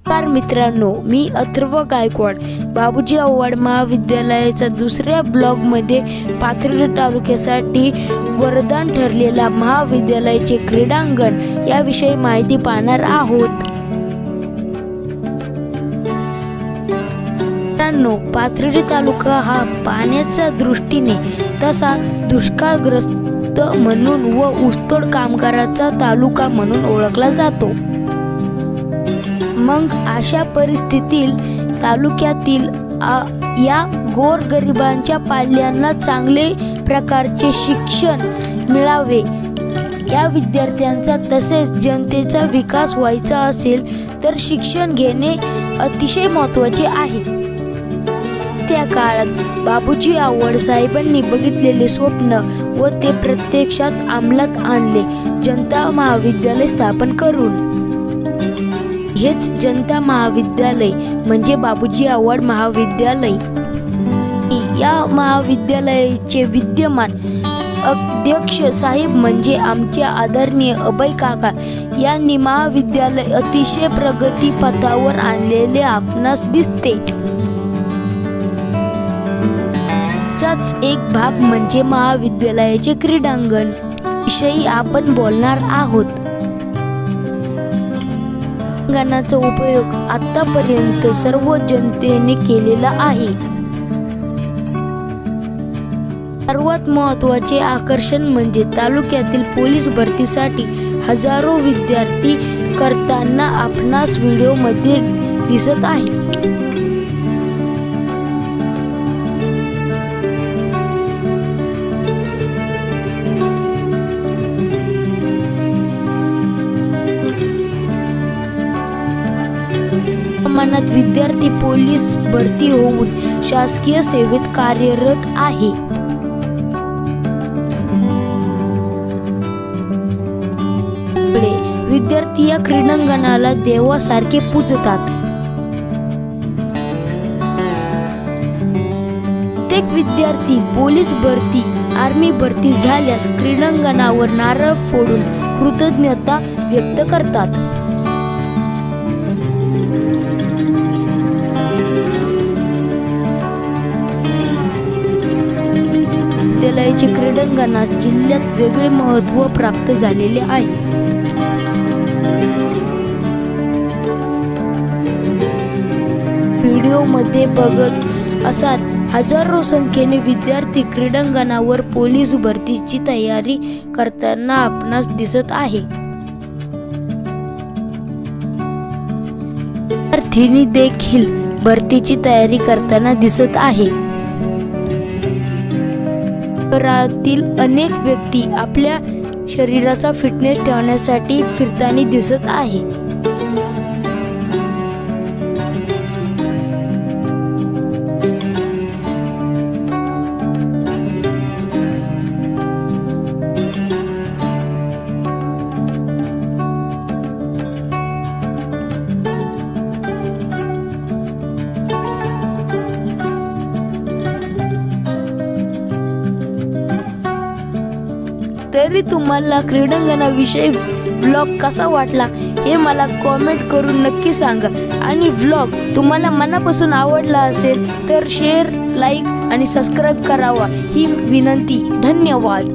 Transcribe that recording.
नमस्कार मित्रांनो, मी अथर्व गायकवाड बाबूजी आव्हाड महाविद्यालयाच्या दुसऱ्या ब्लॉगमध्ये पाथर्डी तालुक्यासाठी वरदान ठरलेला महाविद्यालयाचे क्रीडांगण याविषयी माहिती पाहणार आहोत। मित्रांनो, पाथर्डी तालुका हा पाण्याच्या दृष्टीने तसा दुष्काळग्रस्त म्हणून व ऊसतोड कामगाराचा तालुका म्हणून ओळखला जातो। मग अशा परिस्थितीत तालुक्यातील या गोरगरिबांच्या पाल्यांना चांगले प्रकारचे शिक्षण मिळावे, या विद्यार्थ्यांचा तसेच जनतेचा विकास व्हायचा असेल तर शिक्षण घेणे अतिशय महत्त्वाचे आहे। त्या काळात बाबूजी आव्हाड साहेबांनी बघितलेले स्वप्न व ते प्रत्यक्षात अंमलात आणले जनता महाविद्यालय स्थापन करून। हेच जनता महाविद्यालय म्हणजे बाबूजी आव्हाड महाविद्यालय। या महाविद्यालयाचे विद्यमान अध्यक्ष साहेब म्हणजे आमचे आदरणीय अभय काका यांनी महाविद्यालय अतिशय प्रगती पथावर आणलेले आपणास दिसते। चाच एक भाग म्हणजे महाविद्यालयाचे क्रीडांगण विषयी आपण बोलणार आहोत। क्रीडांगणाचा उपयोग आतापर्यंत सर्व जनतेने केलेला आहे। सर्वात महत्त्वाचे आकर्षण म्हणजे तालुक्यातील पोलीस भरतीसाठी हजारो विद्यार्थी करताना आपणास व्हिडिओमध्ये दिसत आहे। प्रमाणात विद्यार्थी पोलीस भरती होऊन शासकीय सेवेत कार्यरत आहे। विद्यार्थी या क्रीडांगणाला देवासारखे पूजतात। प्रत्येक विद्यार्थी पोलीस भरती, आर्मी भरती झाल्यास क्रीडांगणावर नारळ फोडून कृतज्ञता व्यक्त करतात। विद्यालयाचे क्रीडांगणास जिल्ह्यात वेगळे महत्त्व प्राप्त झालेले आहे। व्हिडिओमध्ये बघत असाल हजारो संख्येने विद्यार्थी क्रीडांगणावर पोलीस भरतीची तयारी करताना आपणास दिसत आहे। विद्यार्थ्यांनी देखील भरतीची तयारी करताना दिसत आहे। शहरातील अनेक व्यक्ती आपल्या शरीराचा फिटनेस ठेवण्यासाठी फिरताना दिसत आहे। तरी तुम्हाला क्रीडांगणाविषयी व्लॉग कसा वाटला हे मला कॉमेंट करून नक्की सांगा। आणि व्लॉग तुम्हाला मनापासून आवडला असेल तर शेअर, लाईक आणि सबस्क्राईब करावा ही विनंती। धन्यवाद।